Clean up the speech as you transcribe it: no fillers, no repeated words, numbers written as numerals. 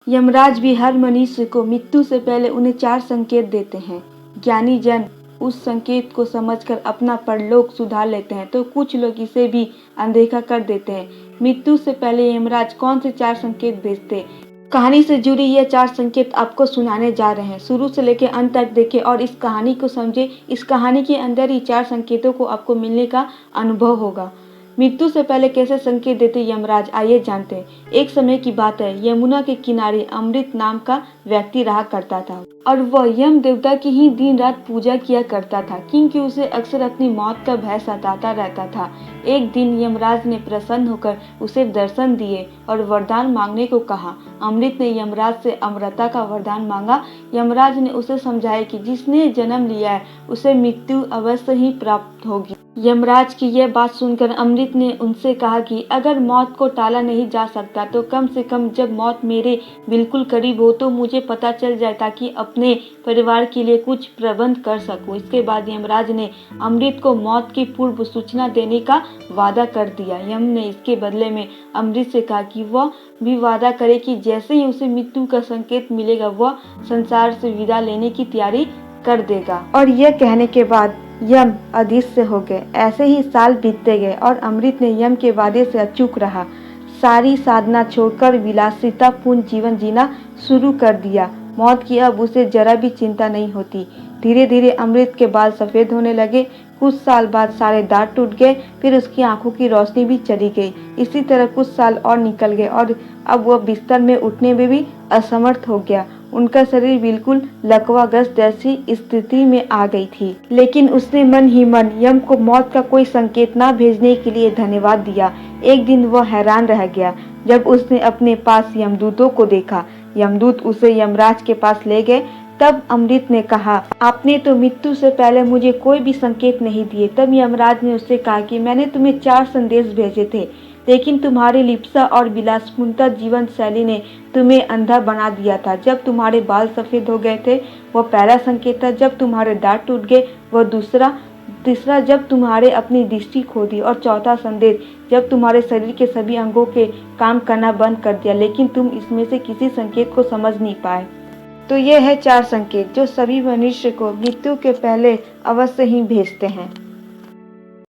यमराज भी हर मनुष्य को मृत्यु से पहले उन्हें 4 संकेत देते हैं। ज्ञानी जन उस संकेत को समझकर अपना परलोक सुधार लेते हैं, तो कुछ लोग इसे भी अनदेखा कर देते हैं। मृत्यु से पहले यमराज कौन से 4 संकेत भेजते, कहानी से जुड़ी ये 4 संकेत आपको सुनाने जा रहे हैं। शुरू से लेकर अंत तक देखें और इस कहानी को समझें। इस कहानी के अंदर ही 4 संकेतों को आपको मिलने का अनुभव होगा। मृत्यु से पहले कैसे संकेत देते यमराज, आइए जानते हैं। एक समय की बात है, यमुना के किनारे अमृत नाम का व्यक्ति रहा करता था और वह यम देवता की ही दिन रात पूजा किया करता था, क्योंकि उसे अक्सर अपनी मौत का भय सताता रहता था। एक दिन यमराज ने प्रसन्न होकर उसे दर्शन दिए और वरदान मांगने को कहा। अमृत ने यमराज से अमरता का वरदान मांगा। यमराज ने उसे समझाया कि जिसने जन्म लिया है उसे मृत्यु अवश्य ही प्राप्त होगी। यमराज की यह बात सुनकर अमृत ने उनसे कहा कि अगर मौत को टाला नहीं जा सकता तो कम से कम जब मौत मेरे बिल्कुल करीब हो तो मुझे पता चल जाए, ताकि अपने परिवार के लिए कुछ प्रबंध कर सकूं। इसके बाद यमराज ने अमृत को मौत की पूर्व सूचना देने का वादा कर दिया। यम ने इसके बदले में अमृत से कहा कि वह भी वादा करे कि जैसे ही उसे मृत्यु का संकेत मिलेगा वह संसार से विदा लेने की तैयारी कर देगा। और यह कहने के बाद यम अदृश्य हो गए। ऐसे ही साल बीतते गए और अमृत ने यम के वादे से अचूक रहा। सारी साधना छोड़कर विलासितापूर्ण जीवन जीना शुरू कर दिया। मौत की अब उसे जरा भी चिंता नहीं होती। धीरे धीरे अमृत के बाल सफेद होने लगे। कुछ साल बाद सारे दांत टूट गए, फिर उसकी आंखों की रोशनी भी चली गई। इसी तरह कुछ साल और निकल गए और अब वह बिस्तर में उठने में भी असमर्थ हो गया। उनका शरीर बिल्कुल लकवाग्रस्त जैसी स्थिति में आ गई थी। लेकिन उसने मन ही मन यम को मौत का कोई संकेत न भेजने के लिए धन्यवाद दिया। एक दिन वह हैरान रह गया जब उसने अपने पास यमदूतों को देखा। यमदूत उसे यमराज के पास ले गए। तब अमृत ने कहा, आपने तो मृत्यु से पहले मुझे कोई भी संकेत नहीं दिए। तब यमराज ने उससे कहा कि मैंने तुम्हें 4 संदेश भेजे थे, लेकिन तुम्हारी लिप्सा और विलासपूर्णता जीवन शैली ने तुम्हें अंधा बना दिया था। जब तुम्हारे बाल सफेद हो गए थे वह पहला संकेत था, जब तुम्हारे दांत टूट गए वह दूसरा, तीसरा जब तुम्हारे अपनी दृष्टि खो दी और चौथा संदेश जब तुम्हारे शरीर के सभी अंगों के काम करना बंद कर दिया, लेकिन तुम इसमें से किसी संकेत को समझ नहीं पाए। तो ये है 4 संकेत जो सभी मनुष्य को मृत्यु के पहले अवश्य ही भेजते हैं।